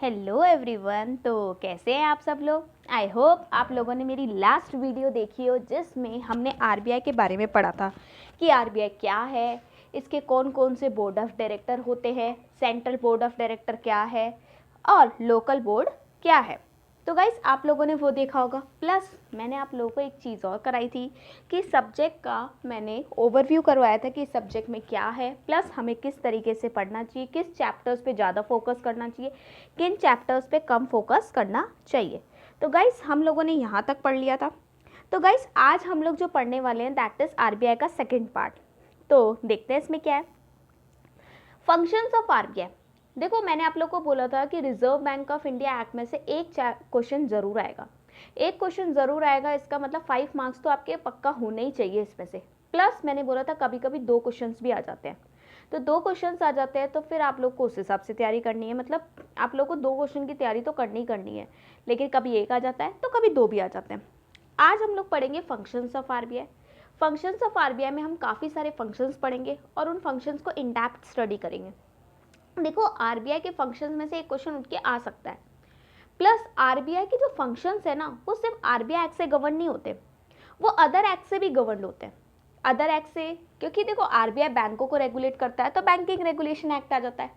Hello everyone. तो कैसे हैं आप सब लोग। आई होप आप लोगों ने मेरी लास्ट वीडियो देखी हो जिसमें हमने आरबीआई के बारे में पढ़ा था कि आरबीआई क्या है, इसके कौन कौन से बोर्ड ऑफ डायरेक्टर होते हैं, सेंट्रल बोर्ड ऑफ डायरेक्टर क्या है और लोकल बोर्ड क्या है। तो गाइस आप लोगों ने वो देखा होगा। प्लस मैंने आप लोगों को एक चीज़ और कराई थी कि सब्जेक्ट का मैंने ओवरव्यू करवाया था कि सब्जेक्ट में क्या है, प्लस हमें किस तरीके से पढ़ना चाहिए, किस चैप्टर्स पे ज़्यादा फोकस करना चाहिए, किन चैप्टर्स पे कम फोकस करना चाहिए। तो गाइस हम लोगों ने यहाँ तक पढ़ लिया था। तो गाइस आज हम लोग जो पढ़ने वाले हैं दैट इज़ आरबीआई का सेकेंड पार्ट। तो देखते हैं इसमें क्या है। Functions of RBI. देखो मैंने आप लोग को बोला था कि reserve Bank of India act में से एक क्वेश्चन जरूर आएगा, एक क्वेश्चन जरूर आएगा। इसका मतलब 5 मार्क्स तो आपके पक्का होने ही चाहिए इसमें से। प्लस मैंने बोला था कभी कभी 2 क्वेश्चंस भी आ जाते हैं। तो 2 क्वेश्चंस आ जाते हैं तो फिर आप लोग को उस हिसाब से तैयारी करनी है। मतलब आप लोग को 2 क्वेश्चन की तैयारी तो करनी ही करनी है, लेकिन कभी एक आ जाता है तो कभी 2 भी आ जाते हैं। आज हम लोग पढ़ेंगे functions of RBI. Functions of RBI में हम काफ़ी सारे फंक्शंस पढ़ेंगे और उन फंक्शंस को इन डेप्थ स्टडी करेंगे। देखो आरबीआई के फंक्शंस में से एक क्वेश्चन उठ के आ सकता है। प्लस आरबीआई के जो फंक्शंस है ना वो सिर्फ आरबीआई एक्ट से गवर्न नहीं होते, वो अदर एक्ट से भी गवर्न होते हैं। अदर एक्ट से क्योंकि देखो आरबीआई बैंकों को रेगुलेट करता है तो बैंकिंग रेगुलेशन एक्ट आ जाता है।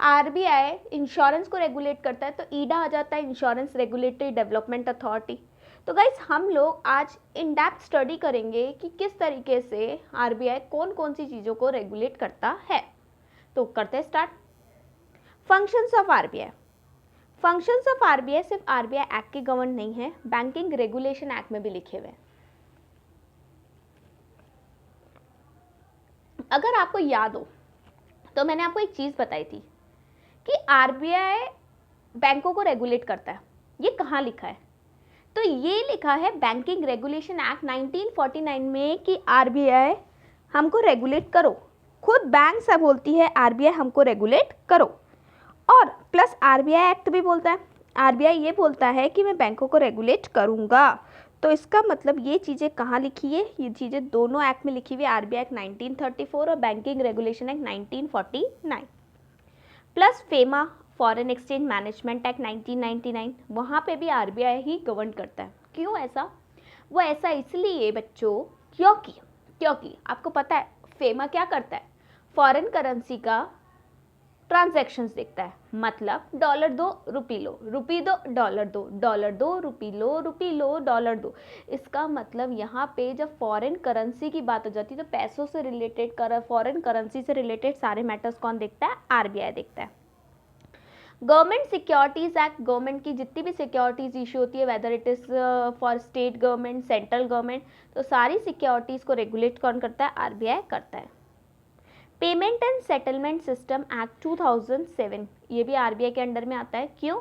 आरबीआई इंश्योरेंस को रेगुलेट करता है तो ईडा आ जाता है, इंश्योरेंस रेगुलेटरी डेवलपमेंट अथॉरिटी। तो गाइस हम लोग आज इन डेप्थ स्टडी करेंगे कि किस तरीके से आरबीआई कौन कौन सी चीज़ों को रेगुलेट करता है। तो करते हैं start. Functions of RBI. Functions of RBI सिर्फ आरबीआई एक्ट के गवर्न नहीं है, बैंकिंग रेगुलेशन एक्ट में भी लिखे हुए हैं। अगर आपको याद हो तो मैंने आपको एक चीज़ बताई थी कि आरबीआई बैंकों को रेगुलेट करता है। ये कहाँ लिखा है? तो ये लिखा है बैंकिंग रेगुलेशन एक्ट 1949 में कि आरबीआई हमको रेगुलेट करो। खुद बैंक से बोलती है आरबीआई हमको रेगुलेट करो। और प्लस आरबीआई एक्ट भी बोलता है, आरबीआई ये बोलता है कि मैं बैंकों को रेगुलेट करूँगा। तो इसका मतलब ये चीज़ें कहाँ लिखी है? ये चीज़ें दोनों एक्ट में लिखी हुई है, आरबीआई एक्ट 1934 और banking regulation act 1949। Plus FEMA foreign exchange management act 1999, वहाँ पे भी आरबीआई ही गवर्न करता है। क्यों ऐसा? वो ऐसा इसलिए बच्चों क्योंकि क्योंकि आपको पता है फेमा क्या करता है? फॉरेन करेंसी का ट्रांजैक्शंस देखता है। मतलब डॉलर दो रुपी लो, रुपी दो डॉलर दो, डॉलर दो रुपी लो, रुपी लो डॉलर दो। इसका मतलब यहाँ पे जब फॉरेन करेंसी की बात हो जाती है तो पैसों से रिलेटेड फॉरेन करेंसी से रिलेटेड सारे मैटर्स कौन देखता है? आरबीआई देखता है। गवर्नमेंट सिक्योरिटीज एक्ट, गवर्नमेंट की जितनी भी सिक्योरिटीज इशू होती है whether it is for state government, central government, तो सारी सिक्योरिटीज को रेगुलेट कौन करता है? आरबीआई करता है। Payment and settlement system act 2007, ये भी आरबीआई के अंडर में आता है। क्यों?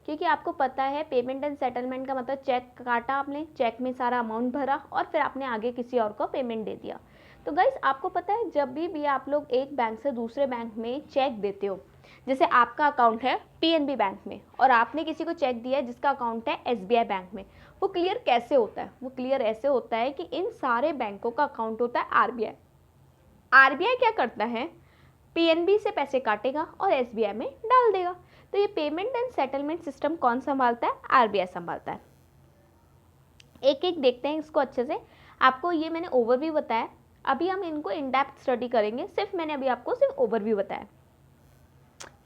क्योंकि आपको पता है पेमेंट एंड सेटलमेंट का मतलब चेक काटा आपने, चेक में सारा अमाउंट भरा और फिर आपने आगे किसी और को पेमेंट दे दिया। तो गाइस आपको पता है जब भी आप लोग एक बैंक से दूसरे बैंक में चेक देते हो, जैसे आपका अकाउंट है पीएनबी बैंक में और आपने किसी को चेक दिया है जिसका अकाउंट है एसबीआई बैंक में, वो क्लियर कैसे होता है? वो क्लियर ऐसे होता है कि इन सारे बैंकों का अकाउंट होता है आरबीआई। आरबीआई क्या करता है? पीएनबी से पैसे काटेगा और एसबीआई में डाल देगा। तो ये पेमेंट एंड सेटलमेंट सिस्टम कौन संभालता है? आरबीआई संभालता है। एक एक देखते हैं इसको अच्छे से। आपको ये मैंने ओवरव्यू बताया, अभी हम इनको इन डेप्थ स्टडी करेंगे। सिर्फ मैंने अभी आपको सिर्फ ओवरव्यू बताया।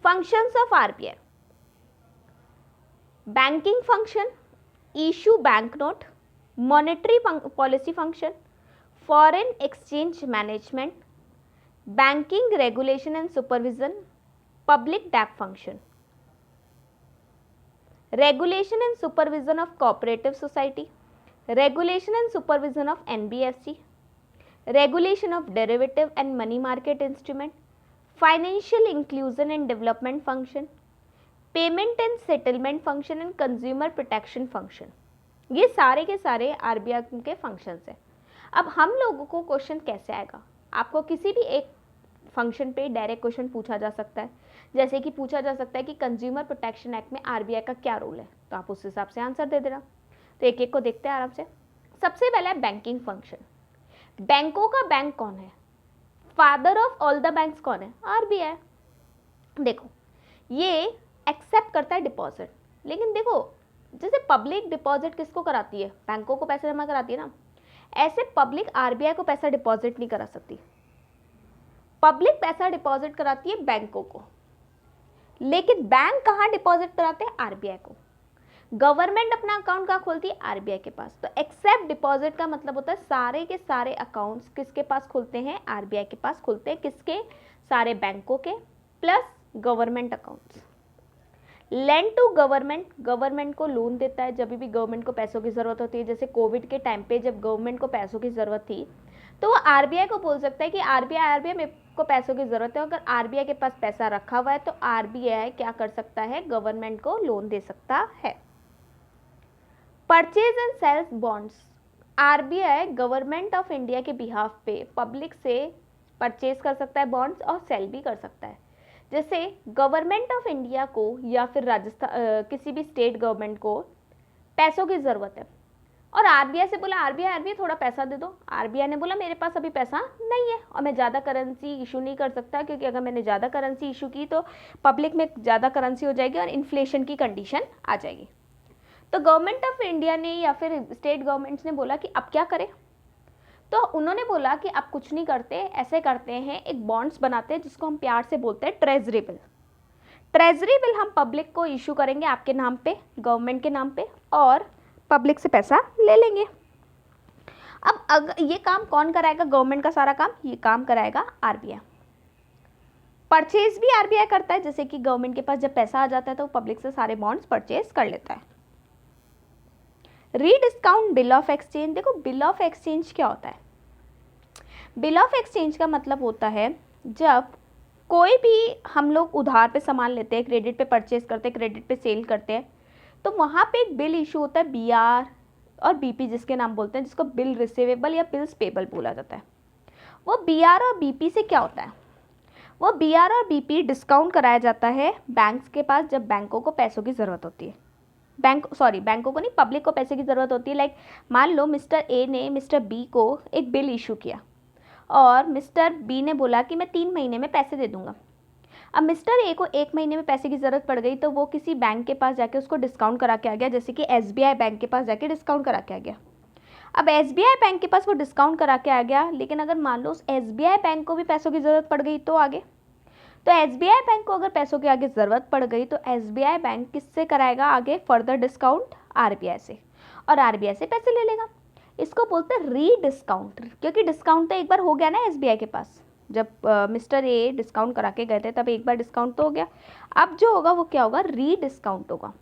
Functions of RBI. Banking function, issue bank note, monetary policy function, foreign exchange management, banking regulation and supervision, public debt function, regulation and supervision of cooperative society, regulation and supervision of NBFC, regulation of derivative and money market instrument, financial inclusion and development function, payment and settlement function and consumer protection function. ये सारे के सारे RBI के functions हैं। अब हम लोगों को क्वेश्चन कैसे आएगा? आपको किसी भी एक फंक्शन पे डायरेक्ट क्वेश्चन पूछा जा सकता है। जैसे कि पूछा जा सकता है कि कंज्यूमर प्रोटेक्शन एक्ट में आरबीआई का क्या रोल है, तो आप उस हिसाब से आंसर दे देना। तो एक एक को देखते हैं आराम से। सबसे पहला है बैंकिंग फंक्शन। बैंकों का बैंक कौन है? Father of all the banks कौन है? आरबीआई। देखो ये एक्सेप्ट करता है डिपॉजिट। लेकिन देखो, जैसे पब्लिक डिपॉजिट किसको कराती है, बैंकों को पैसा जमा कराती है ना, ऐसे पब्लिक आरबीआई को पैसा डिपॉजिट नहीं करा सकती। पब्लिक पैसा डिपॉजिट कराती है बैंकों को, लेकिन बैंक कहाँ डिपॉजिट कराते हैं, आरबीआई को। गवर्नमेंट अपना अकाउंट कहाँ खोलती है, आरबीआई के पास। तो एक्सेप्ट डिपॉजिट का मतलब होता है सारे के सारे अकाउंट्स किसके पास खुलते हैं, आरबीआई के पास खुलते हैं। किसके, सारे बैंकों के, plus government accounts. Lend to government, government को लोन देता है जब भी गवर्नमेंट को पैसों की जरूरत होती है। जैसे कोविड के टाइम पे जब गवर्नमेंट को पैसों की जरूरत थी, तो वो आरबीआई को बोल सकता है कि आरबीआई मेरे को पैसों की जरूरत है। अगर आरबीआई के पास पैसा रखा हुआ है तो आरबीआई क्या कर सकता है, गवर्नमेंट को लोन दे सकता है। Purchase and sales bonds, RBI government of India के बिहाफ पे पब्लिक से परचेज कर सकता है बॉन्ड्स, और सेल भी कर सकता है। जैसे गवर्नमेंट ऑफ इंडिया को या फिर राजस्थान किसी भी स्टेट गवर्नमेंट को पैसों की ज़रूरत है, और आरबीआई से बोला आरबीआई थोड़ा पैसा दे दो। आरबीआई ने बोला मेरे पास अभी पैसा नहीं है और मैं ज़्यादा करेंसी इशू नहीं कर सकता, क्योंकि अगर मैंने ज़्यादा करेंसी इशू की तो पब्लिक में ज़्यादा करेंसी हो जाएगी और इन्फ्लेशन की कंडीशन आ जाएगी। तो गवर्नमेंट ऑफ इंडिया ने या फिर स्टेट गवर्नमेंट्स ने बोला कि अब क्या करें, तो उन्होंने बोला कि अब कुछ नहीं करते, ऐसे करते हैं एक बॉन्ड्स बनाते हैं जिसको हम प्यार से बोलते हैं ट्रेजरी बिल। ट्रेजरी बिल हम पब्लिक को इशू करेंगे आपके नाम पे, गवर्नमेंट के नाम पे, और पब्लिक से पैसा ले लेंगे। अब अगर ये काम कौन कराएगा, गवर्नमेंट का सारा काम ये काम कराएगा आरबीआई। परचेज भी आरबीआई करता है, जैसे कि गवर्नमेंट के पास जब पैसा आ जाता है तो पब्लिक से सारे बॉन्ड्स परचेज कर लेता है। रीडिस्काउंट बिल ऑफ एक्सचेंज, देखो बिल ऑफ एक्सचेंज क्या होता है। बिल ऑफ एक्सचेंज का मतलब होता है जब कोई भी हम लोग उधार पे सामान लेते हैं, क्रेडिट पे परचेज करते हैं, क्रेडिट पे सेल करते हैं, तो वहाँ पे एक बिल इशू होता है बीआर और बीपी जिसके नाम बोलते हैं, जिसको बिल रिसीवेबल या बिल्स पेबल बोला जाता है। वो बीआर और बीपी से क्या होता है, वो बीआर और बीपी डिस्काउंट कराया जाता है बैंक्स के पास जब बैंकों को पैसों की ज़रूरत होती है। बैंकों को नहीं, पब्लिक को पैसे की ज़रूरत होती है। लाइक मान लो मिस्टर ए ने मिस्टर बी को एक बिल इशू किया और मिस्टर बी ने बोला कि मैं 3 महीने में पैसे दे दूंगा। अब मिस्टर ए को 1 महीने में पैसे की ज़रूरत पड़ गई, तो वो किसी बैंक के पास जाके उसको डिस्काउंट करा के आ गया, जैसे कि एसबीआई बैंक के पास जाके डिस्काउंट करा के आ गया। अब एसबीआई बैंक के पास वो डिस्काउंट करा के आ गया, लेकिन अगर मान लो उस एसबीआई बैंक को भी पैसों की ज़रूरत पड़ गई तो आगे, तो एसबीआई बैंक को अगर पैसों की आगे ज़रूरत पड़ गई तो एसबीआई बैंक किससे कराएगा आगे फर्दर डिस्काउंट, आरबीआई से, और आरबीआई से पैसे ले लेगा। इसको बोलते हैं रीडिस्काउंट, क्योंकि डिस्काउंट तो एक बार हो गया ना एसबीआई के पास, जब मिस्टर ए डिस्काउंट करा के गए थे तब एक बार डिस्काउंट तो हो गया। अब जो होगा वो क्या होगा, रीडिस्काउंट होगा।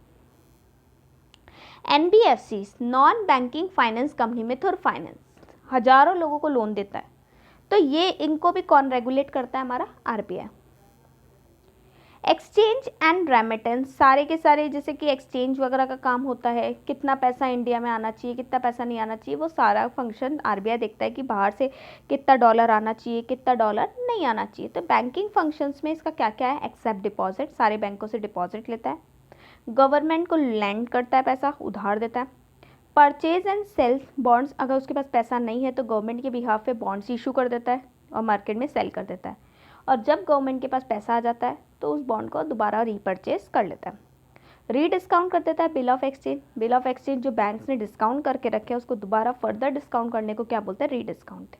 NBFC non banking finance company, मिथुर फाइनेंस हजारों लोगों को लोन देता है, तो ये इनको भी कौन रेगुलेट करता है, हमारा आरबीआई। एक्सचेंज एंड रेमिटेंस, सारे के सारे जैसे कि एक्सचेंज वगैरह का काम होता है, कितना पैसा इंडिया में आना चाहिए, कितना पैसा नहीं आना चाहिए, वो सारा फंक्शन आरबीआई देखता है कि बाहर से कितना डॉलर आना चाहिए, कितना डॉलर नहीं आना चाहिए। तो बैंकिंग फंक्शंस में इसका क्या क्या है, एक्सेप्ट डिपॉजिट, सारे बैंकों से डिपॉजिट लेता है, गवर्नमेंट को लैंड करता है, पैसा उधार देता है, परचेज एंड सेल्स बॉन्ड्स, अगर उसके पास पैसा नहीं है तो गवर्नमेंट के बिहाफ पे बॉन्ड्स इशू कर देता है और मार्केट में सेल कर देता है, और जब गवर्नमेंट के पास पैसा आ जाता है तो उस बॉन्ड को दोबारा रीपरचेज कर लेता है। रीडिस्काउंट कर देता है bill of exchange, bill of exchange जो बैंक्स ने डिस्काउंट करके रखे हैं उसको दोबारा फर्दर डिस्काउंट करने को क्या बोलते हैं, रीडिस्काउंट।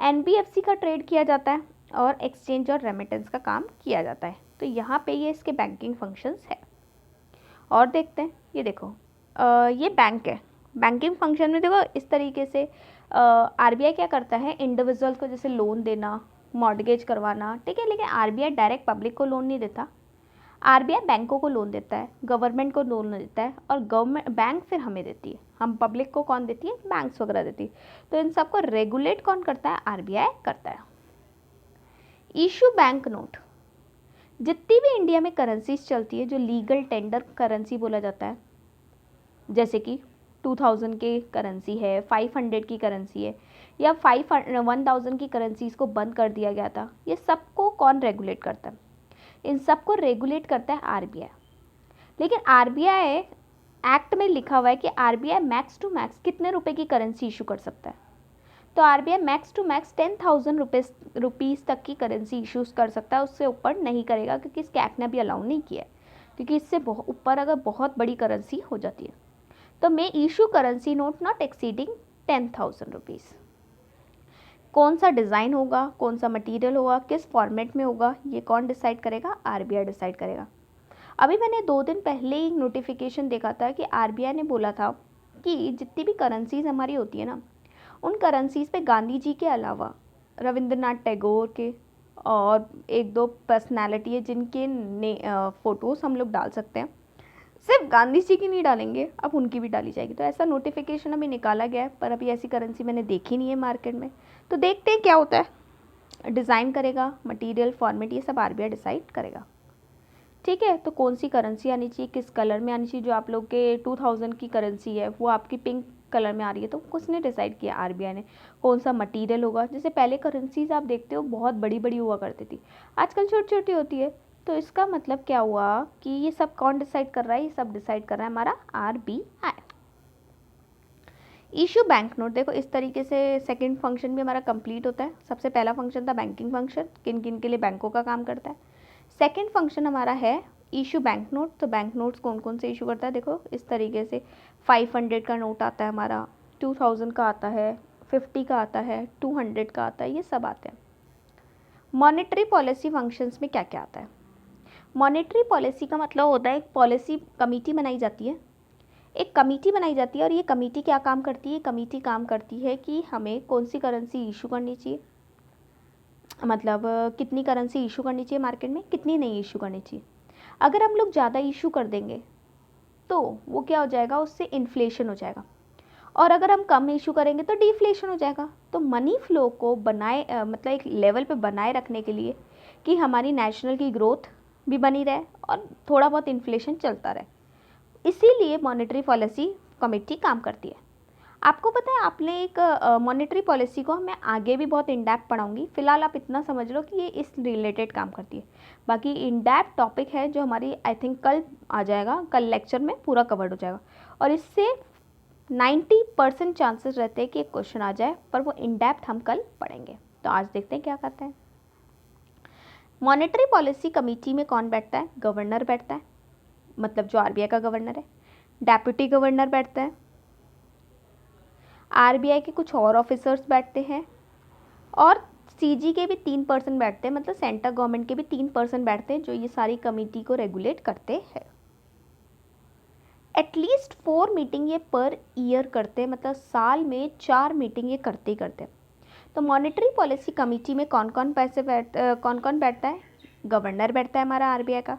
एनबीएफसी का ट्रेड किया जाता है और एक्सचेंज और रेमिटेंस का काम किया जाता है। तो यहाँ पे ये इसके बैंकिंग फंक्शंस है। और देखते हैं, ये देखो ये बैंक है, बैंकिंग फंक्शन में देखो इस तरीके से आरबीआई क्या करता है, इंडिविजुअल को जैसे लोन देना, मॉर्गेज करवाना, ठीक है, लेकिन आरबीआई डायरेक्ट पब्लिक को लोन नहीं देता, आरबीआई बैंकों को लोन देता है, गवर्नमेंट को लोन देता है, और गवर्नमेंट बैंक फिर हमें देती है, हम पब्लिक को कौन देती है, बैंक्स वगैरह देती है। तो इन सबको रेगुलेट कौन करता है, आरबीआई करता है। इशू बैंक नोट, जितनी भी इंडिया में करेंसीज चलती है जो लीगल टेंडर करेंसी बोला जाता है, जैसे कि 2000 की करेंसी है, 500 की करेंसी है, या 1000 की करेंसीज को बंद कर दिया गया था, ये सबको कौन रेगुलेट करता है, इन सबको रेगुलेट करता है आरबीआई। लेकिन आरबीआई एक्ट में लिखा हुआ है कि आरबीआई मैक्स टू मैक्स कितने रुपए की करेंसी इशू कर सकता है, तो RBI max to max 10,000 rupees तक की करेंसी इशूज़ कर सकता है, उससे ऊपर नहीं करेगा, क्योंकि इसके एक्ट ने अभी अलाउ नहीं किया है। क्योंकि इससे बहुत ऊपर अगर बहुत बड़ी करेंसी हो जाती है तो may issue currency note not exceeding 10,000 rupees. कौन सा डिज़ाइन होगा, कौन सा मटेरियल होगा, किस फॉर्मेट में होगा, ये कौन डिसाइड करेगा? आरबीआई डिसाइड करेगा। अभी मैंने 2 दिन पहले ही नोटिफिकेशन देखा था कि आरबीआई ने बोला था कि जितनी भी करेंसीज हमारी होती है ना, उन करेंसीज पे गांधी जी के अलावा रविंद्रनाथ टैगोर के और 1-2 पर्सनालिटी है जिनके फ़ोटोज़ हम लोग डाल सकते हैं, सिर्फ गांधी जी की नहीं डालेंगे, अब उनकी भी डाली जाएगी। तो ऐसा नोटिफिकेशन अभी निकाला गया है, पर अभी ऐसी करेंसी मैंने देखी नहीं है मार्केट में, तो देखते हैं क्या होता है। डिज़ाइन करेगा, मटेरियल, फॉर्मेट, ये सब आरबीआई डिसाइड करेगा। ठीक है, तो कौन सी करेंसी आनी चाहिए, किस कलर में आनी चाहिए, जो आप लोग के 2000 की करेंसी है वो आपकी पिंक कलर में आ रही है, तो किसने डिसाइड किया? आरबीआई ने। कौन सा मटेरियल होगा, जैसे पहले करेंसीज आप देखते हो बहुत बड़ी बड़ी हुआ करती थी, आजकल छोटी छोटी होती है। तो इसका मतलब क्या हुआ कि ये सब कौन डिसाइड कर रहा है? ये सब डिसाइड कर रहा है हमारा आरबीआई। इशू बैंक नोट, देखो इस तरीके से सेकंड फंक्शन भी हमारा कंप्लीट होता है। सबसे पहला फंक्शन था बैंकिंग फंक्शन, किन किन के लिए बैंकों का काम करता है। सेकंड फंक्शन हमारा है इशू बैंक नोट। तो बैंक नोट्स कौन कौन से इशू करता है? देखो इस तरीके से 500 का नोट आता है हमारा, 2000 का आता है, 50 का आता है, 200 का आता है, ये सब आते हैं। मॉनेटरी पॉलिसी फंक्शंस में क्या क्या आता है? मॉनेटरी पॉलिसी का मतलब होता है एक पॉलिसी कमेटी बनाई जाती है, एक कमेटी बनाई जाती है, और ये कमेटी क्या काम करती है? कमेटी काम करती है कि हमें कौन सी करेंसी इशू करनी चाहिए, मतलब कितनी करेंसी इशू करनी चाहिए मार्केट में, कितनी नहीं इशू करनी चाहिए। अगर हम लोग ज़्यादा इशू कर देंगे तो वो क्या हो जाएगा? उससे इन्फ्लेशन हो जाएगा, और अगर हम कम इशू करेंगे तो डिफ्लेशन हो जाएगा। तो मनी फ्लो को बनाए मतलब एक लेवल पे बनाए रखने के लिए कि हमारी नेशनल की ग्रोथ भी बनी रहे और थोड़ा बहुत इन्फ्लेशन चलता रहे, इसीलिए मॉनेटरी पॉलिसी कमेटी काम करती है। आपको पता है, आपने एक मॉनेटरी पॉलिसी को मैं आगे भी बहुत इन डेप्थ पढ़ाऊंगी, फिलहाल आप इतना समझ लो कि ये इस रिलेटेड काम करती है। बाकी इन डेप्थ टॉपिक है जो हमारी आई थिंक कल आ जाएगा, कल लेक्चर में पूरा कवर्ड हो जाएगा, और इससे 90% चांसेस रहते हैं कि एक क्वेश्चन आ जाए, पर वो इन डेप्थ हम कल पढ़ेंगे। तो आज देखते हैं क्या करते हैं। मॉनेटरी पॉलिसी कमेटी में कौन बैठता है? गवर्नर बैठता है, मतलब जो आरबीआई का गवर्नर है। डेप्यूटी गवर्नर बैठता है, आरबीआई के कुछ और ऑफिसर्स बैठते हैं, और सीजी के भी 3% बैठते हैं, मतलब सेंट्रल गवर्नमेंट के भी 3% बैठते हैं, जो ये सारी कमेटी को रेगुलेट करते हैं। एटलीस्ट 4 मीटिंग ये पर ईयर करते हैं, मतलब साल में 4 मीटिंग ये करते ही करते हैं। तो मॉनेटरी पॉलिसी कमेटी में कौन कौन बैठता है? गवर्नर बैठता है हमारा आरबीआई का,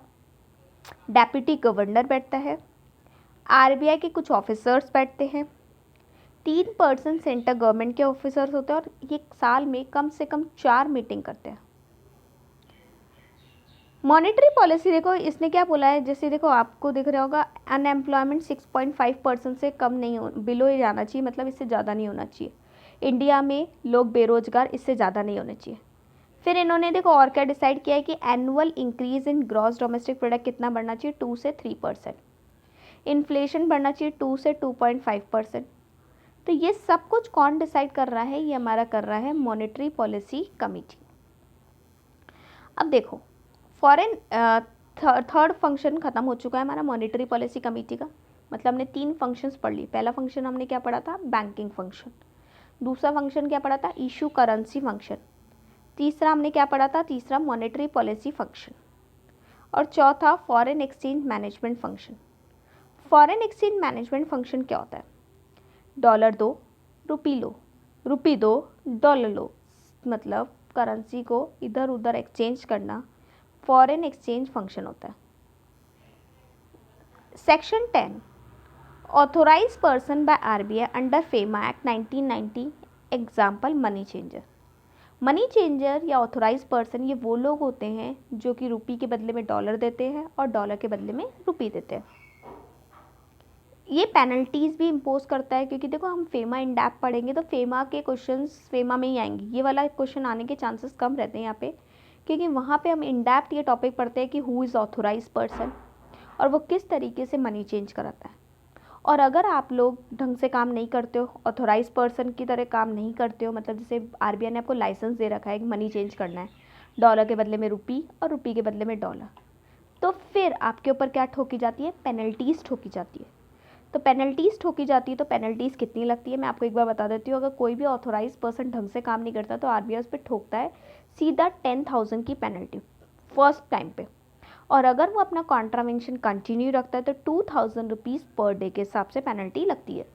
डेप्यूटी गवर्नर बैठता है, आरबीआई के कुछ ऑफिसर्स बैठते हैं, 3% सेंट्रल गवर्नमेंट के ऑफिसर्स होते हैं, और ये साल में कम से कम 4 मीटिंग करते हैं। मॉनेटरी पॉलिसी देखो इसने क्या बोला है, जैसे देखो आपको दिख रहा होगा अनएम्प्लॉयमेंट 6.5% से कम नहीं हो, बिलो ही जाना चाहिए, मतलब इससे ज़्यादा नहीं होना चाहिए। इंडिया में लोग बेरोजगार इससे ज़्यादा नहीं होने चाहिए। फिर इन्होंने देखो और क्या डिसाइड किया है कि annual increase in gross domestic product कितना बढ़ना चाहिए? 2 से 3%। इन्फ्लेशन बढ़ना चाहिए 2 से 2.5%। तो ये सब कुछ कौन डिसाइड कर रहा है? ये हमारा कर रहा है मॉनेटरी पॉलिसी कमेटी। अब देखो फॉरेन थर्ड फंक्शन खत्म हो चुका है हमारा मॉनेटरी पॉलिसी कमेटी का, मतलब हमने 3 फंक्शंस पढ़ ली। पहला फंक्शन हमने क्या पढ़ा था? Banking function. दूसरा फंक्शन क्या पढ़ा था? Issue currency function. तीसरा हमने क्या पढ़ा था? तीसरा मॉनेटरी पॉलिसी फंक्शन। और चौथा foreign exchange management function. Foreign exchange management function क्या होता है? डॉलर दो रुपी लो, रुपी दो डॉलर लो, मतलब करेंसी को इधर उधर एक्सचेंज करना फॉरेन एक्सचेंज फंक्शन होता है। Section 10 authorise person by RBI under FEMA act 1990, example money changer. Money changer या ऑथोराइज पर्सन ये वो लोग होते हैं जो कि रुपी के बदले में डॉलर देते हैं और डॉलर के बदले में रुपी देते हैं। ये पेनल्टीज़ भी इम्पोज करता है, क्योंकि देखो हम फेमा इन डेप्थ पढ़ेंगे तो फेमा के क्वेश्चंस फेमा में ही आएंगे, ये वाला क्वेश्चन आने के चांसेस कम रहते हैं यहाँ पे, क्योंकि वहाँ पे हम इन डेप्थ ये टॉपिक पढ़ते हैं कि हु इज़ ऑथोराइज पर्सन और वो किस तरीके से मनी चेंज कराता है। और अगर आप लोग ढंग से काम नहीं करते हो, ऑथोराइज पर्सन की तरह काम नहीं करते हो, मतलब जैसे आरबीआई ने आपको लाइसेंस दे रखा है कि मनी चेंज करना है, डॉलर के बदले में रुपी और रुपी के बदले में डॉलर, तो फिर आपके ऊपर क्या ठोकी जाती है, पेनल्टीज ठोकी जाती है। तो पेनल्टीज ठोकी जाती है, तो पेनल्टीज कितनी लगती है मैं आपको एक बार बता देती हूँ। अगर कोई भी ऑथोराइज पर्सन ढंग से काम नहीं करता तो आरबीआई उस पर ठोकता है सीधा 10,000 की पेनल्टी फर्स्ट टाइम पे, और अगर वो अपना कॉन्ट्रावेंशन कंटिन्यू रखता है तो 2,000 रुपीज़ पर डे के हिसाब से पेनल्टी लगती है।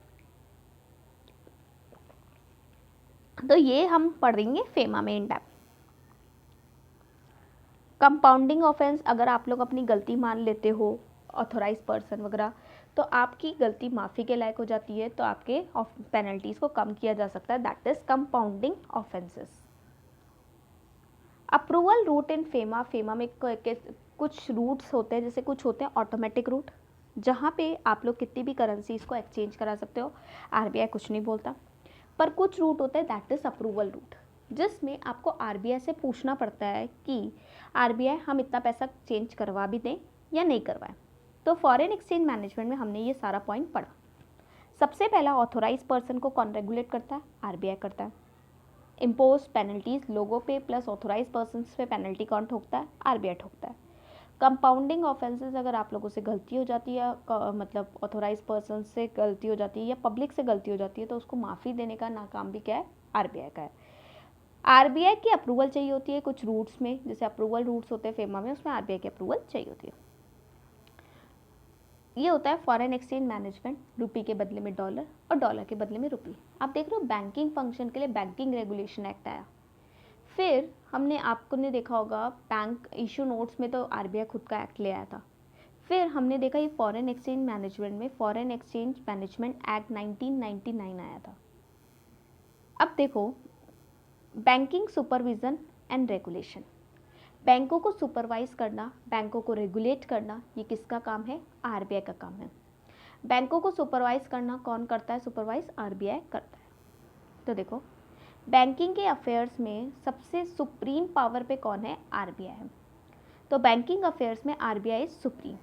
तो ये हम पढ़ेंगे फेमा में इन डेप्थ। कंपाउंडिंग ऑफेंस, अगर आप लोग अपनी गलती मान लेते हो ऑथोराइज पर्सन वगैरह, तो आपकी गलती माफ़ी के लायक हो जाती है, तो आपके पेनल्टीज़ को कम किया जा सकता है, that is compounding offences. Approval route in FEMA, FEMA में कुछ रूट्स होते हैं, जैसे कुछ होते हैं ऑटोमेटिक रूट, जहाँ पे आप लोग कितनी भी करेंसीज को एक्सचेंज करा सकते हो, आरबीआई कुछ नहीं बोलता। पर कुछ रूट होते हैं दैट इज़ अप्रूवल रूट, जिसमें आपको आरबीआई से पूछना पड़ता है कि आरबीआई हम इतना पैसा चेंज करवा भी दें या नहीं करवाएं। तो फॉरेन एक्सचेंज मैनेजमेंट में हमने ये सारा पॉइंट पढ़ा। सबसे पहला ऑथोराइज पर्सन को कौन रेगुलेट करता है, आरबीआई करता है। इम्पोज पेनल्टीज लोगों पे प्लस ऑथोराइज पर्सन पे पेनल्टी कौन ठोकता है, आरबीआई ठोकता है। कंपाउंडिंग ऑफेंसेस, अगर आप लोगों से गलती हो जाती है, मतलब ऑथोराइज पर्सन से गलती हो जाती है या पब्लिक से गलती हो जाती है, तो उसको माफ़ी देने का नाकाम भी क्या है, आरबीआई का है। आरबीआई की अप्रूवल चाहिए होती है कुछ रूट्स में, जैसे अप्रूवल रूट्स होते हैं फेमा में, उसमें आरबीआई की अप्रूवल चाहिए होती है। ये होता है फॉरेन एक्सचेंज मैनेजमेंट, रुपी के बदले में डॉलर और डॉलर के बदले में रुपी। आप देख रहे हो बैंकिंग फंक्शन के लिए बैंकिंग रेगुलेशन एक्ट आया। फिर हमने आपको ने देखा होगा बैंक इशू नोट्स में तो आरबीआई खुद का एक्ट ले आया था। फिर हमने देखा ये फॉरेन एक्सचेंज मैनेजमेंट में फॉरेन एक्सचेंज मैनेजमेंट एक्ट 1999 आया था। अब देखो बैंकिंग सुपरविजन एंड रेगुलेशन, बैंकों को सुपरवाइज करना, बैंकों को रेगुलेट करना, ये किसका काम है, आरबीआई का काम है। बैंकों को सुपरवाइज करना कौन करता है, सुपरवाइज आरबीआई करता है। तो देखो बैंकिंग के अफेयर्स में सबसे सुप्रीम पावर पे कौन है, आरबीआई है। तो बैंकिंग अफेयर्स में RBI is supreme.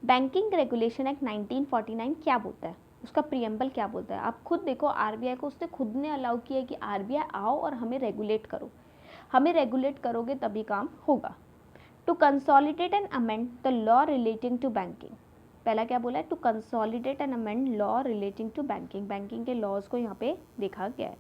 Banking regulation act 1949 क्या बोलता है, उसका प्रियम्बल क्या बोलता है, आप खुद देखो। आरबीआई को उसने खुद ने अलाउ किया है कि आरबीआई आओ और हमें रेगुलेट करो, हमें रेगुलेट करोगे तभी काम होगा। To consolidate and amend the law relating to banking, पहला क्या बोला है, to consolidate and amend law relating to banking, banking के लॉज को यहाँ पे देखा गया है।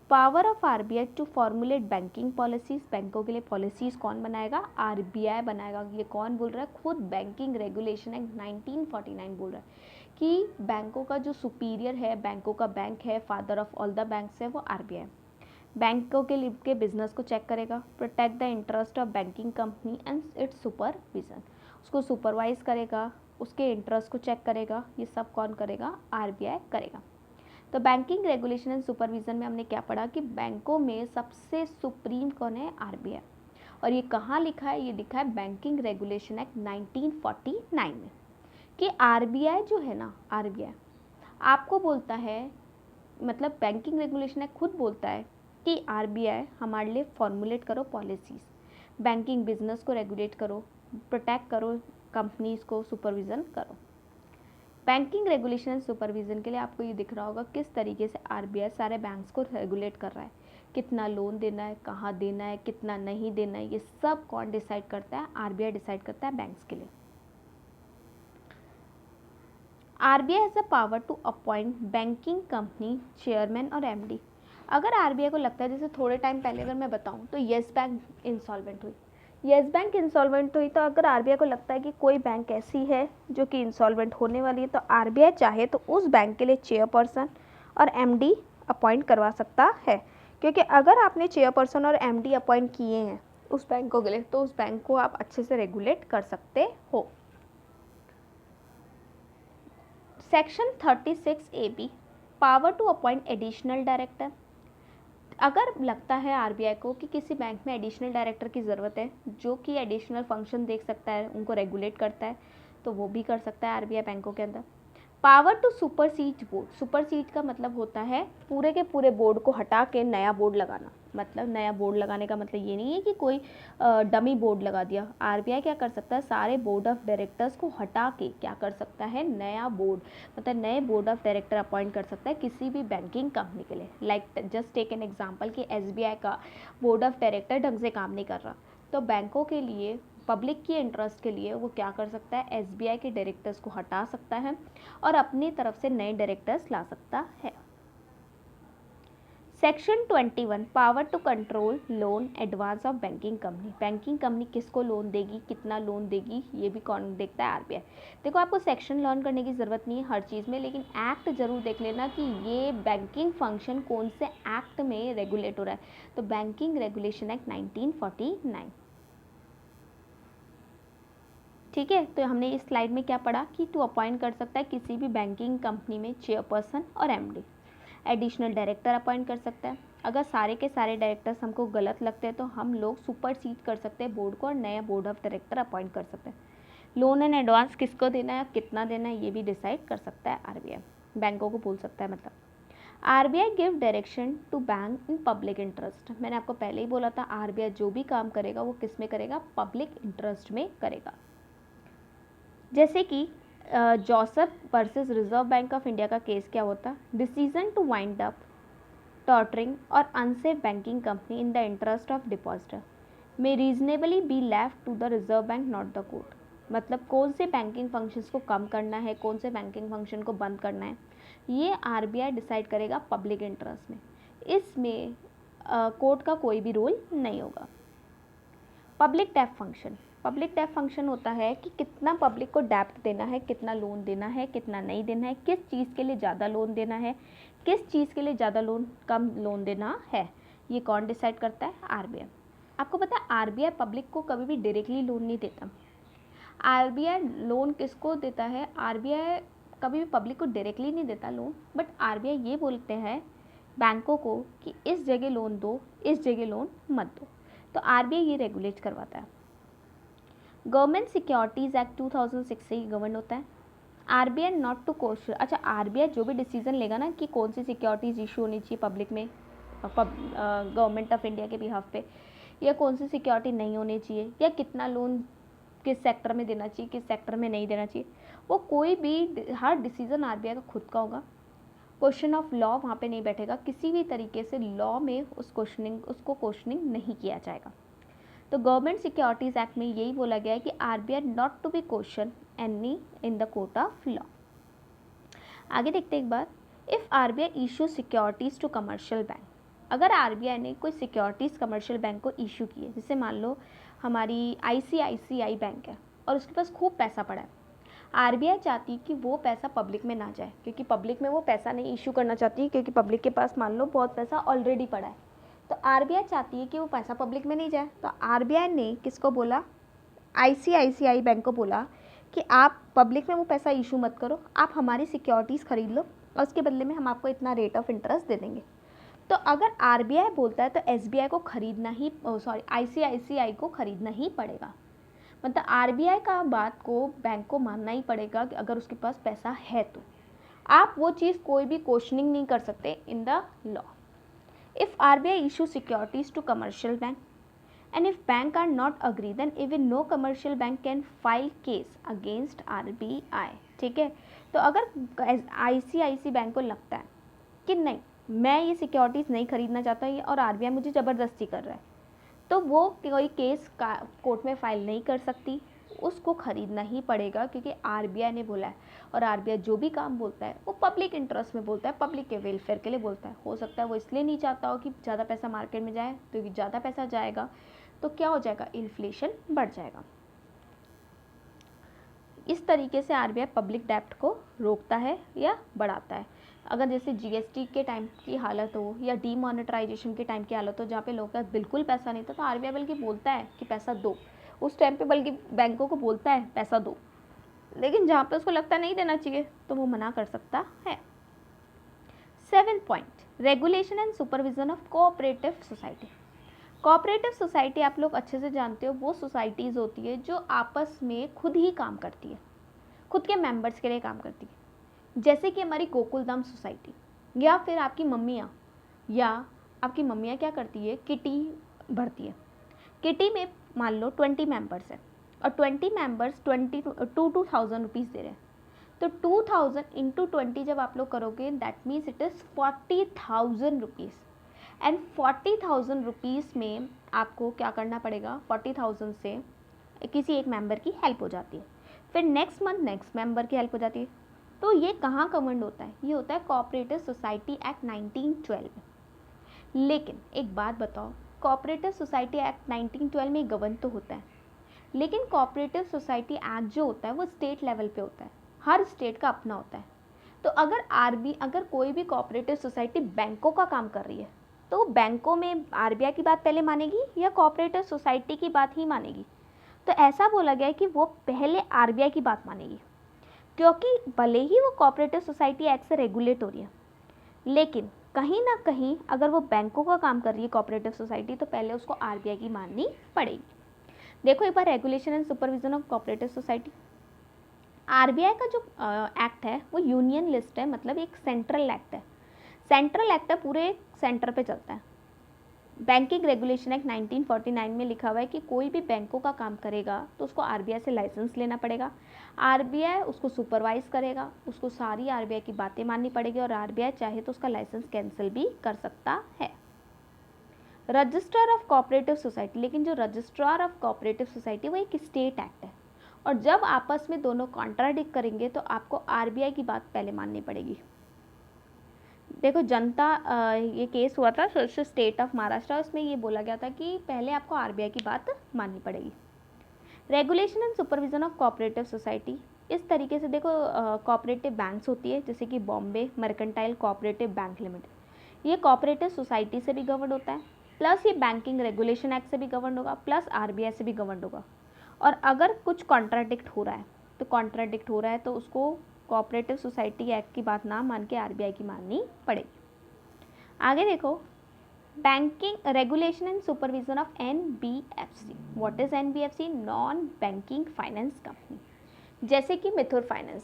Power of RBI to formulate banking policies, बैंकों के लिए पॉलिसीज कौन बनाएगा, आरबीआई बनाएगा। ये कौन बोल रहा है, खुद बैंकिंग रेगुलेशन एक्ट 1949 बोल रहा है कि बैंकों का जो सुपीरियर है, बैंकों का बैंक है, father of all the banks है, वो आरबीआई। बैंकों के लिए के बिजनेस को चेक करेगा, protect the interest of banking company and it's supervision, उसको सुपरवाइज करेगा, उसके इंटरेस्ट को चेक करेगा, ये सब कौन करेगा, आरबीआई करेगा। तो बैंकिंग रेगुलेशन एंड सुपरविजन में हमने क्या पढ़ा कि बैंकों में सबसे सुप्रीम कौन है, आरबीआई। और ये कहाँ लिखा है, ये लिखा है बैंकिंग रेगुलेशन एक्ट 1949 में, कि आरबीआई जो है ना, आरबीआई आपको बोलता है, मतलब बैंकिंग रेगुलेशन एक्ट खुद बोलता है कि आरबीआई हमारे लिए फॉर्मुलेट करो पॉलिसीज़, बैंकिंग बिजनेस को रेगुलेट करो, प्रोटेक्ट करो कंपनीज को, सुपरविज़न करो। बैंकिंग रेगुलेशन एंड सुपरविज़न के लिए आपको ये दिख रहा होगा किस तरीके से आरबीआई सारे बैंक्स को रेगुलेट कर रहा है, कितना लोन देना है, कहाँ देना है, कितना नहीं देना है, ये सब कौन डिसाइड करता है, आरबीआई डिसाइड करता है बैंक्स के लिए। RBI has a power to appoint banking company chairman और एमडी। अगर आरबीआई को लगता है, जैसे थोड़े टाइम पहले अगर मैं बताऊं तो येस बैंक इंसॉल्वेंट हुई, येस बैंक इंसॉल्वेंट हुई, तो अगर आरबीआई को लगता है कि कोई बैंक ऐसी है जो कि इंसॉल्वेंट होने वाली है, तो आरबीआई चाहे तो उस बैंक के लिए चेयरपर्सन और एमडी अपॉइंट करवा सकता है। क्योंकि अगर आपने चेयरपर्सन और एमडी अपॉइंट किए हैं उस बैंकों के लिए, तो उस बैंक को आप अच्छे से रेगुलेट कर सकते हो। Section 36AB, power to appoint additional director. अगर लगता है आरबीआई को कि किसी बैंक में एडिशनल डायरेक्टर की ज़रूरत है जो कि एडिशनल फंक्शन देख सकता है, उनको रेगुलेट करता है, तो वो भी कर सकता है आरबीआई बैंकों के अंदर। Power to supersede board, supersede का मतलब होता है पूरे के पूरे बोर्ड को हटा के नया बोर्ड लगाना। मतलब नया बोर्ड लगाने का मतलब ये नहीं है कि कोई डमी बोर्ड लगा दिया। आरबीआई क्या कर सकता है, सारे बोर्ड ऑफ डायरेक्टर्स को हटा के क्या कर सकता है, नया बोर्ड, मतलब नए बोर्ड ऑफ डायरेक्टर अपॉइंट कर सकता है किसी भी बैंकिंग कंपनी के लिए। Like just take an example कि एसबीआई का बोर्ड ऑफ डायरेक्टर ढंग से काम नहीं कर रहा, तो बैंकों के लिए पब्लिक की इंटरेस्ट के लिए वो क्या कर सकता है, एसबीआई के डायरेक्टर्स को हटा सकता है और अपनी तरफ से नए डायरेक्टर्स ला सकता है। Section 21 power to control loan advance of banking company. Banking company किसको लोन देगी, कितना लोन देगी, ये भी कौन देखता है, आरबीआई। देखो आपको सेक्शन लर्न करने की ज़रूरत नहीं है हर चीज़ में, लेकिन एक्ट जरूर देख लेना कि ये बैंकिंग फंक्शन कौन से एक्ट में रेगुलेट हो रहा है। तो बैंकिंग रेगुलेशन एक्ट 1949। ठीक है, तो हमने इस स्लाइड में क्या पढ़ा कि टू अपॉइंट कर सकता है किसी भी बैंकिंग कंपनी में चेयरपर्सन और एमडी। एडिशनल डायरेक्टर अपॉइंट कर सकता है। अगर सारे के सारे डायरेक्टर्स हमको गलत लगते हैं तो हम लोग सुपरसीड कर सकते हैं बोर्ड को और नया बोर्ड ऑफ डायरेक्टर अपॉइंट कर सकते हैं। लोन एंड एडवांस किसको देना है, कितना देना है, ये भी डिसाइड कर सकता है आरबीआई, बैंकों को बोल सकता है। मतलब RBI give direction to bank in public interest. मैंने आपको पहले ही बोला था आरबीआई जो भी काम करेगा वो किस में करेगा, पब्लिक इंटरेस्ट में करेगा। जैसे कि Joseph versus Reserve Bank of India का केस क्या होता, decision to wind up tottering और unsafe banking company in the interest of depositor में reasonably be left to the Reserve Bank not the court. मतलब कौन से बैंकिंग फंक्शंस को कम करना है, कौन से बैंकिंग फंक्शन को बंद करना है, ये आरबीआई डिसाइड करेगा पब्लिक इंटरेस्ट में। इसमें कोर्ट का कोई भी रोल नहीं होगा। पब्लिक डेप्ट फंक्शन, पब्लिक डेप्ट फंक्शन होता है कि कितना पब्लिक को डेप्ट देना है, कितना लोन देना है, कितना नहीं देना है, किस चीज़ के लिए ज़्यादा लोन देना है, किस चीज़ के लिए ज़्यादा लोन कम लोन देना है, ये कौन डिसाइड करता है, आरबीआई। आपको पता है आरबीआई पब्लिक को कभी भी डायरेक्टली लोन नहीं देता। आरबीआई लोन किसको देता है, आरबीआई कभी भी पब्लिक को डायरेक्टली नहीं देता लोन, बट आरबीआई ये बोलते हैं बैंकों को कि इस जगह लोन दो, इस जगह लोन मत दो। तो आरबीआई ये रेगुलेट करवाता है। गवर्नमेंट सिक्योरिटीज़ एक्ट 2006 से ही गवर्न होता है। आरबीआई नॉट टू क्वेश्चन, अच्छा आरबीआई जो भी डिसीजन लेगा ना कि कौन सी सिक्योरिटीज़ इशू होनी चाहिए पब्लिक में, गवर्नमेंट ऑफ इंडिया के बिहाफ पे, या कौन सी सिक्योरिटी नहीं होनी चाहिए, या कितना लोन किस सेक्टर में देना चाहिए, किस सेक्टर में नहीं देना चाहिए, वो कोई भी हर डिसीजन आरबीआई का खुद का होगा। क्वेश्चन ऑफ लॉ वहाँ पे नहीं बैठेगा, किसी भी तरीके से लॉ में उसको क्वेश्चनिंग नहीं किया जाएगा। तो गवर्नमेंट सिक्योरिटीज़ एक्ट में यही बोला गया है कि RBI not to be question any in the court of law. आगे देखते एक बार, if RBI issue securities to commercial bank, अगर आरबीआई ने कोई सिक्योरिटीज़ कमर्शियल बैंक को इशू की है, जैसे मान लो हमारी आईसीआईसीआई बैंक है और उसके पास खूब पैसा पड़ा है, आरबीआई चाहती है कि वो पैसा पब्लिक में ना जाए, क्योंकि पब्लिक में वो पैसा नहीं इशू करना चाहती, क्योंकि पब्लिक के पास मान लो बहुत पैसा ऑलरेडी पड़ा है। तो आरबीआई चाहती है कि वो पैसा पब्लिक में नहीं जाए। तो आरबीआई ने किसको बोला, आईसीआईसीआई बैंक को बोला कि आप पब्लिक में वो पैसा इशू मत करो, आप हमारी सिक्योरिटीज़ खरीद लो और उसके बदले में हम आपको इतना रेट ऑफ इंटरेस्ट दे देंगे। तो अगर आरबीआई बोलता है तो एसबीआई को खरीदना ही, आईसीआईसीआई को खरीदना ही पड़ेगा। मतलब आरबीआई का बात को बैंक को मानना ही पड़ेगा कि अगर उसके पास पैसा है तो आप वो चीज़ कोई भी क्वेश्चनिंग नहीं कर सकते in the law. If RBI issue securities to commercial bank and if bank are not agree then even no commercial bank can file case against RBI। ठीक है, तो अगर आईसीआईसी बैंक को लगता है कि नहीं मैं ये सिक्योरिटीज़ नहीं खरीदना चाहता ये और आरबीआई मुझे ज़बरदस्ती कर रहा है, तो वो कोई केस कोर्ट में फाइल नहीं कर सकती, उसको खरीदना ही पड़ेगा, क्योंकि आरबीआई ने बोला है। और आरबीआई जो भी काम बोलता है वो पब्लिक इंटरेस्ट में बोलता है, पब्लिक के वेलफेयर के लिए बोलता है। हो सकता है वो इसलिए नहीं चाहता हो कि ज़्यादा पैसा मार्केट में जाए, तो ज़्यादा पैसा जाएगा तो क्या हो जाएगा, इन्फ्लेशन बढ़ जाएगा। इस तरीके से आरबीआई पब्लिक डेप्ट को रोकता है या बढ़ाता है। अगर जैसे जीएसटी के टाइम की हालत हो या डीमोनेटाइजेशन के टाइम की हालत हो जहाँ पे लोगों का बिल्कुल पैसा नहीं था, तो आरबीआई बल्कि बोलता है कि पैसा दो, उस टाइम पे बल्कि बैंकों को बोलता है पैसा दो, लेकिन जहाँ पे उसको लगता नहीं देना चाहिए तो वो मना कर सकता है। 7 point, regulation and supervision of cooperative society. Cooperative society आप लोग अच्छे से जानते हो, वो सोसाइटीज़ होती है जो आपस में खुद ही काम करती है, खुद के मेंबर्स के लिए काम करती है। जैसे कि हमारी गोकुलधाम सोसाइटी, या फिर आपकी मम्मियाँ क्या करती है, किटी भरती है। किटी में मान लो 20 मेंबर्स है और 20 मेंबर्स 2,000 रुपीज़ दे रहे हैं, तो 2000 इंटू 20 जब आप लोग करोगे that means it is 40,000 rupees. And 40,000 rupees में आपको क्या करना पड़ेगा, 40,000 से किसी एक मेंबर की हेल्प हो जाती है, फिर नेक्स्ट मंथ नेक्स्ट मेंबर की हेल्प हो जाती है। तो ये कहाँ गवर्न होता है? ये होता है कोऑपरेटिव सोसाइटी एक्ट 1912 में। लेकिन एक बात बताओ, कोऑपरेटिव सोसाइटी एक्ट 1912 में गवर्न तो होता है, लेकिन कोऑपरेटिव सोसाइटी एक्ट जो होता है वो स्टेट लेवल पे होता है, हर स्टेट का अपना होता है। तो अगर कोई भी कोऑपरेटिव सोसाइटी बैंकों का काम कर रही है, तो बैंकों में आरबीआई की बात पहले मानेगी या कोऑपरेटिव सोसाइटी की बात ही मानेगी? तो ऐसा बोला गया है कि वो पहले आरबीआई की बात मानेगी, क्योंकि भले ही वो कोऑपरेटिव सोसाइटी एक्ट से रेगुलेट हो रही है, लेकिन कहीं ना कहीं अगर वो बैंकों का काम कर रही है कोऑपरेटिव सोसाइटी, तो पहले उसको आरबीआई की माननी पड़ेगी। देखो एक बार, regulation and supervision of cooperative society. RBI का जो एक्ट है वो यूनियन लिस्ट है, मतलब एक सेंट्रल एक्ट है। सेंट्रल एक्ट है, पूरे सेंटर पे चलता है। बैंकिंग रेगुलेशन एक्ट 1949 में लिखा हुआ है कि कोई भी बैंकों का काम करेगा तो उसको आरबीआई से लाइसेंस लेना पड़ेगा, आरबीआई उसको सुपरवाइज करेगा, उसको सारी आरबीआई की बातें माननी पड़ेगी, और आरबीआई चाहे तो उसका लाइसेंस कैंसिल भी कर सकता है। रजिस्ट्रार ऑफ कोऑपरेटिव सोसाइटी, लेकिन जो रजिस्ट्रार ऑफ कोऑपरेटिव सोसाइटी वो एक स्टेट एक्ट है, और जब आपस में दोनों कॉन्ट्राडिक्ट करेंगे तो आपको आरबीआई की बात पहले माननी पड़ेगी। देखो जनता ये केस हुआ था स्टेट ऑफ महाराष्ट्र, उसमें ये बोला गया था कि पहले आपको आरबीआई की बात माननी पड़ेगी। Regulation and supervision of cooperative society, इस तरीके से देखो कोऑपरेटिव बैंक्स होती है, जैसे कि Bombay mercantile cooperative bank limited, ये कोऑपरेटिव सोसाइटी से भी गवर्न होता है, प्लस ये बैंकिंग रेगुलेशन एक्ट से भी गवर्न होगा, प्लस आरबीआई से भी गवर्न होगा। और अगर कुछ कॉन्ट्राडिक्ट हो रहा है तो उसको कोऑपरेटिव सोसाइटी एक्ट की बात ना मान के आरबीआई की माननी पड़ेगी। आगे देखो, banking regulation and supervision of NBFC. What is NBFC? Non banking finance company. जैसे कि मिथुर फाइनेंस,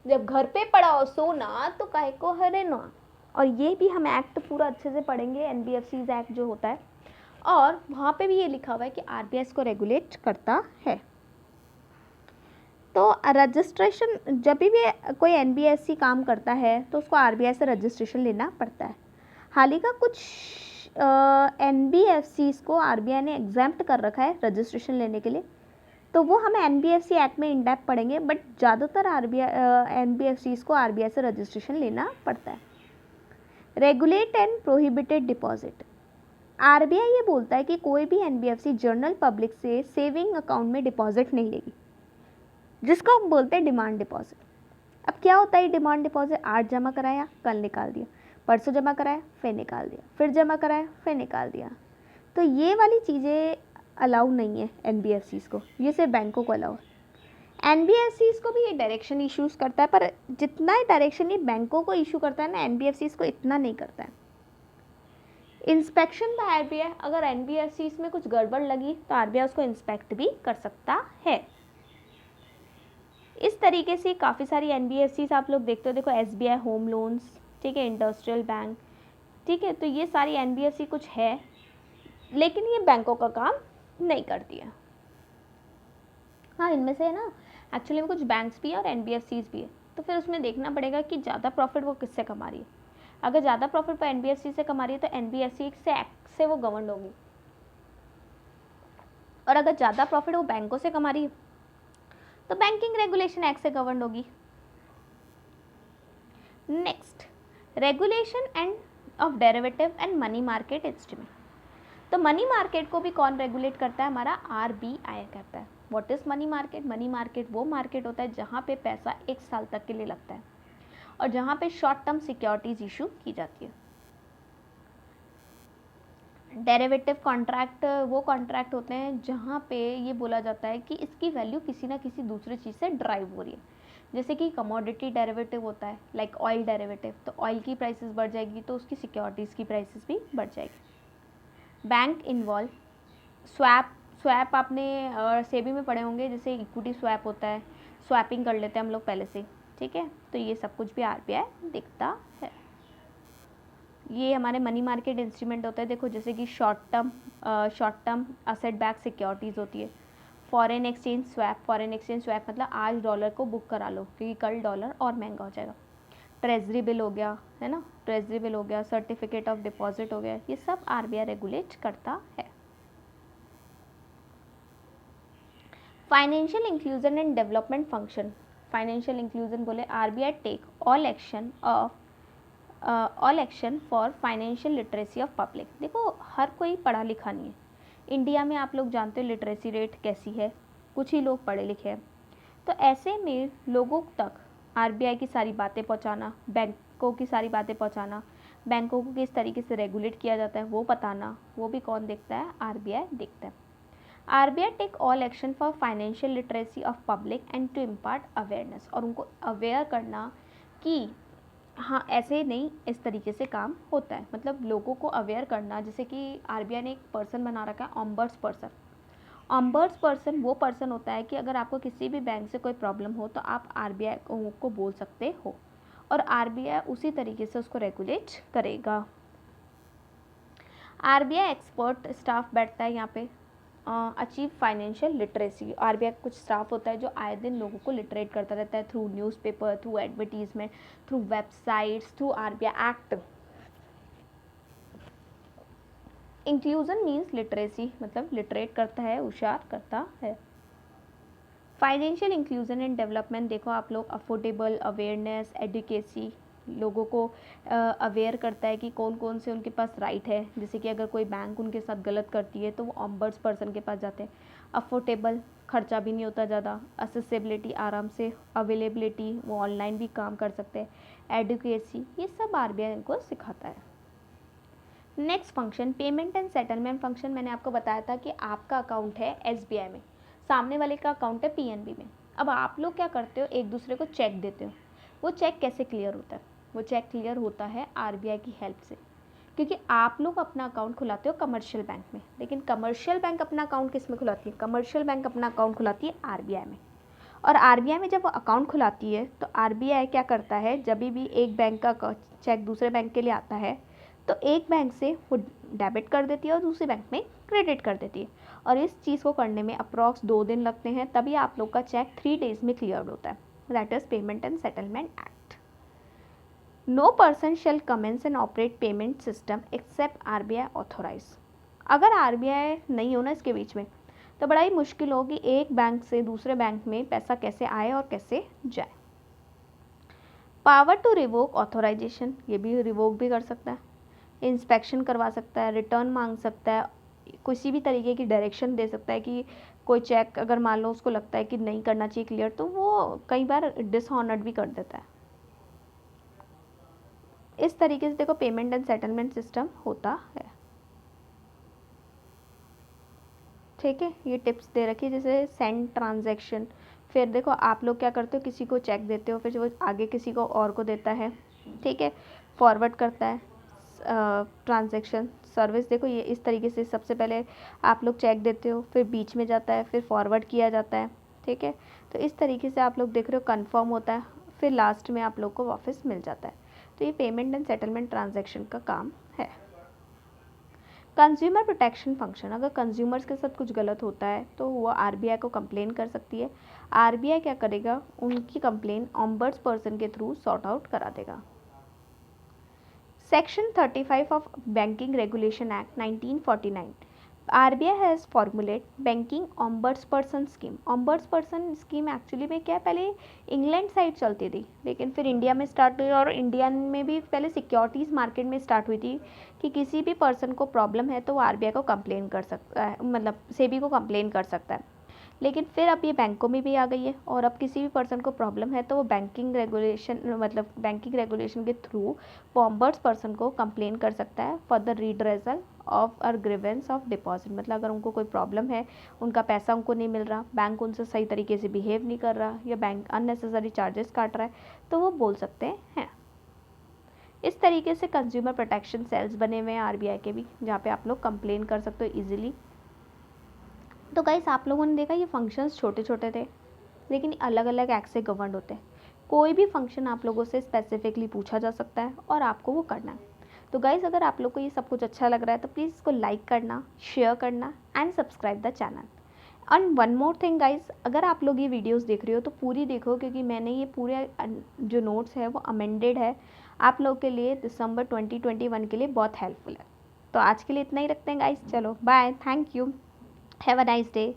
जब घर पे पड़ा हो सोना तो काहे को हरे ना। और ये भी हम एक्ट पूरा अच्छे से पढ़ेंगे, एनबीएफसी एक्ट जो होता है, और वहाँ पे भी ये लिखा हुआ है कि आरबीआई इसको रेगुलेट करता है। तो रजिस्ट्रेशन, जब भी कोई एनबीएफसी काम करता है तो उसको आरबीआई से रजिस्ट्रेशन लेना पड़ता है। हाल ही का कुछ एनबीएफसीज को आरबीआई ने एग्जैम्प्ट कर रखा है रजिस्ट्रेशन लेने के लिए, तो वो हम एनबीएफसी एक्ट में इन डेप्थ पढ़ेंगे, बट ज़्यादातर एनबीएफसीज को आरबीआई से रजिस्ट्रेशन लेना पड़ता है। Regulate and prohibited deposit. RBI ये बोलता है कि कोई भी एनबीएफसी जनरल पब्लिक से सेविंग अकाउंट में डिपॉजिट नहीं लेगी, जिसको हम बोलते हैं डिमांड डिपॉजिट। अब क्या होता है डिमांड डिपॉजिट? आज जमा कराया, कल निकाल दिया, परसों जमा कराया, फिर निकाल दिया, फिर जमा कराया, फिर निकाल दिया। तो ये वाली चीज़ें अलाउ नहीं है एनबीएफसीज को, ये सिर्फ बैंकों को अलाउ है। एनबीएफसीज को भी ये डायरेक्शन इश्यूज़ करता है, पर जितना डायरेक्शन ये बैंकों को इशू करता है ना, एनबीएफसीज को इतना नहीं करता है। इंस्पेक्शन बाय आरबीआई, अगर एनबीएफसीज में कुछ गड़बड़ लगी तो आरबीआई उसको इंस्पेक्ट भी कर सकता है। इस तरीके से काफ़ी सारी एनबीएफसीज आप लोग देखते हो, देखो एसबीआई होम लोन्स, ठीक है, इंडस्ट्रियल बैंक, ठीक है, तो ये सारी एनबीएफसी कुछ है, लेकिन ये बैंकों का काम नहीं करती है। हाँ, इनमें से है ना, एक्चुअली में कुछ बैंक्स भी है और एनबीएफसीज भी है, तो फिर उसमें देखना पड़ेगा कि ज़्यादा प्रॉफिट वो किससे कमा रही है। अगर ज़्यादा प्रॉफिट वो एनबीएफसी से कमा रही है तो एनबीएफसी से एक्ट से वो गवर्न होगी, और अगर ज़्यादा प्रॉफिट वो बैंकों से कमा रही है तो बैंकिंग रेगुलेशन एक्ट से गवर्न होगी। Next, regulation end of derivative and money market instrument. तो मनी मार्केट को भी कौन रेगुलेट करता है? हमारा आरबीआई करता है। What is money market? Money market वो मार्केट होता है जहाँ पे पैसा एक साल तक के लिए लगता है और जहाँ पे शॉर्ट टर्म सिक्योरिटीज इशू की जाती है। डेरिवेटिव कॉन्ट्रैक्ट वो कॉन्ट्रैक्ट होते हैं जहाँ पे ये बोला जाता है कि इसकी वैल्यू किसी ना किसी दूसरी चीज़ से ड्राइव हो रही है, जैसे कि कमोडिटी डेरिवेटिव होता है, लाइक ऑयल डेरिवेटिव, तो ऑयल की प्राइसेस बढ़ जाएगी तो उसकी सिक्योरिटीज़ की प्राइसेस भी बढ़ जाएगी। बैंक इन्वॉल्व, स्वैप आपने सेबी में पढ़े होंगे, जैसे इक्विटी स्वैप होता है, स्वैपिंग कर लेते हैं हम लोग पहले से, ठीक है, तो ये सब कुछ भी आरबीआई देखता है। ये हमारे मनी मार्केट इंस्ट्रूमेंट होता है, देखो जैसे कि short term asset back securities होती है। फॉरेन एक्सचेंज स्वैप मतलब आज डॉलर को बुक करा लो क्योंकि कल डॉलर और महंगा हो जाएगा। ट्रेजरी बिल हो गया, है ना, ट्रेजरी बिल हो गया, सर्टिफिकेट ऑफ डिपॉजिट हो गया, ये सब आरबीआई रेगुलेट करता है। Financial inclusion and development function, financial inclusion बोले RBI take all action for financial literacy of public. देखो हर कोई पढ़ा लिखा नहीं है, इंडिया में आप लोग जानते हो लिटरेसी रेट कैसी है, कुछ ही लोग पढ़े लिखे हैं। तो ऐसे में लोगों तक आरबीआई की सारी बातें पहुंचाना, बैंकों की सारी बातें पहुंचाना, बैंकों को किस तरीके से रेगुलेट किया जाता है वो बताना, वो भी कौन देखता है, आरबीआई देखता है। RBI take all action for financial literacy of public and to impart awareness, और उनको अवेयर करना कि हाँ ऐसे नहीं इस तरीके से काम होता है, मतलब लोगों को अवेयर करना। जैसे कि आरबीआई ने एक पर्सन बना रखा है ऑम्बर्स पर्सन। ऑम्बर्स पर्सन वो पर्सन होता है कि अगर आपको किसी भी बैंक से कोई प्रॉब्लम हो तो आप आरबीआई को बोल सकते हो और आरबीआई उसी तरीके से उसको रेगुलेट करेगा। आरबीआई एक्सपर्ट स्टाफ बैठता है यहाँ पे अचीव फाइनेंशियल लिटरेसी। आरबीआई कुछ स्टाफ होता है जो आए दिन लोगों को लिटरेट करता रहता है through newspaper, through advertisement, through websites, through RBI act. Inclusion means literacy, मतलब लिटरेट करता है, होशियार करता है। फाइनेंशियल इंक्लूजन एंड डेवलपमेंट देखो आप लोग, अफोर्डेबल, अवेयरनेस, एडुकेसी, लोगों को अवेयर करता है कि कौन कौन से उनके पास राइट है। जैसे कि अगर कोई बैंक उनके साथ गलत करती है तो वो ऑम्बर्स पर्सन के पास जाते हैं। अफोर्डेबल, खर्चा भी नहीं होता ज़्यादा। असेसिबिलिटी, आराम से अवेलेबिलिटी, वो ऑनलाइन भी काम कर सकते हैं। एडुकेसी, ये सब आरबीआई को सिखाता है। Next function payment and settlement function. मैंने आपको बताया था कि आपका अकाउंट है एसबीआई में, सामने वाले का अकाउंट है पीएनबी में। अब आप लोग क्या करते हो, एक दूसरे को चेक देते हो। वो चेक कैसे क्लियर होता है, वो चेक क्लियर होता है आरबीआई की हेल्प से, क्योंकि आप लोग अपना अकाउंट खुलाते हो कमर्शियल बैंक में, लेकिन कमर्शियल बैंक अपना अकाउंट किस में खुलाती है, कमर्शियल बैंक अपना अकाउंट खुलाती है आरबीआई में। और आरबीआई में जब वो अकाउंट खुलाती है तो आरबीआई क्या करता है, जब भी एक बैंक का चेक दूसरे बैंक के लिए आता है तो एक बैंक से वो डेबिट कर देती है और दूसरे बैंक में क्रेडिट कर देती है। और इस चीज़ को करने में अप्रॉक्स 2 दिन लगते हैं, तभी आप लोग का चेक 3 डेज़ में क्लियर होता है। That is payment and settlement act. No person shall commence and operate payment system except RBI authorise. अगर आरबीआई नहीं हो ना इसके बीच में तो बड़ा ही मुश्किल होगी एक बैंक से दूसरे बैंक में पैसा कैसे आए और कैसे जाए। पावर टू रिवोक ऑथोराइजेशन, ये भी रिवोक भी कर सकता है, इंस्पेक्शन करवा सकता है, रिटर्न मांग सकता है, किसी भी तरीके की डायरेक्शन दे सकता है कि कोई चेक अगर मान लो उसको लगता है कि नहीं करना चाहिए क्लियर, तो वो कई बार डिसऑनर्ड भी कर देता है। इस तरीके से देखो पेमेंट एंड सेटलमेंट सिस्टम होता है। ठीक है, ये टिप्स दे रखी है, जैसे सेंड ट्रांजैक्शन। फिर देखो आप लोग क्या करते हो, किसी को चेक देते हो, फिर वो आगे किसी को और को देता है, ठीक है, फॉरवर्ड करता है ट्रांजैक्शन सर्विस। देखो ये इस तरीके से सबसे पहले आप लोग चेक देते हो, फिर बीच में जाता है, फिर फॉरवर्ड किया जाता है, ठीक है। तो इस तरीके से आप लोग देख रहे हो कंफर्म होता है, फिर लास्ट में आप लोग को वापस मिल जाता है। तो ये पेमेंट एंड सेटलमेंट ट्रांजैक्शन का काम है। कंज्यूमर प्रोटेक्शन फंक्शन, अगर कंज्यूमर्स के साथ कुछ गलत होता है तो वो आरबीआई को कंप्लेन कर सकती है। आरबीआई क्या करेगा, उनकी कंप्लेन ऑम्बर्स पर्सन के थ्रू सॉर्ट आउट करा देगा। Section 35 of banking regulation act 1949, RBI has formulate banking ombudsperson scheme. Ombudsperson scheme actually में क्या है, पहले इंग्लैंड साइड चलती थी, लेकिन फिर इंडिया में स्टार्ट हुई, और इंडिया में भी पहले सिक्योरिटीज़ मार्केट में स्टार्ट हुई थी कि किसी भी पर्सन को प्रॉब्लम है तो वो आरबीआई को कंप्लेन कर सकता है, मतलब सेबी को कंप्लेन कर सकता है। लेकिन फिर अब ये बैंकों में भी आ गई है, और अब किसी भी पर्सन को प्रॉब्लम है तो वो बैंकिंग रेगुलेशन के थ्रू वो ऑम्बर्स पर्सन को कंप्लेन कर सकता है फॉर द रिड्रेसल ऑफ और ग्रीवेंस ऑफ डिपॉजिट। मतलब अगर उनको कोई प्रॉब्लम है, उनका पैसा उनको नहीं मिल रहा, बैंक उनसे सही तरीके से बिहेव नहीं कर रहा, या बैंक अननेसेसरी चार्जेस काट रहा है, तो वो बोल सकते हैं। इस तरीके से कंज्यूमर प्रोटेक्शन सेल्स बने हुए हैं आरबीआई के भी, जहाँ पे आप लोग कंप्लेन कर सकते हो इजीली। तो गाइस आप लोगों ने देखा ये फंक्शंस छोटे छोटे थे, लेकिन अलग अलग एक्ट से गवर्न होते हैं। कोई भी फंक्शन आप लोगों से स्पेसिफिकली पूछा जा सकता है और आपको वो करना है। तो गाइस अगर आप लोग को ये सब कुछ अच्छा लग रहा है तो प्लीज़ इसको लाइक करना, शेयर करना and subscribe the channel. And one more thing guys, अगर आप लोग ये वीडियोस देख रहे हो तो पूरी देखो, क्योंकि मैंने ये पूरे जो नोट्स है वो अमेंडेड है आप लोग के लिए, दिसंबर 2021 के लिए बहुत हेल्पफुल है। तो आज के लिए इतना ही रखते हैं गाइस, चलो bye, thank you, have a nice day.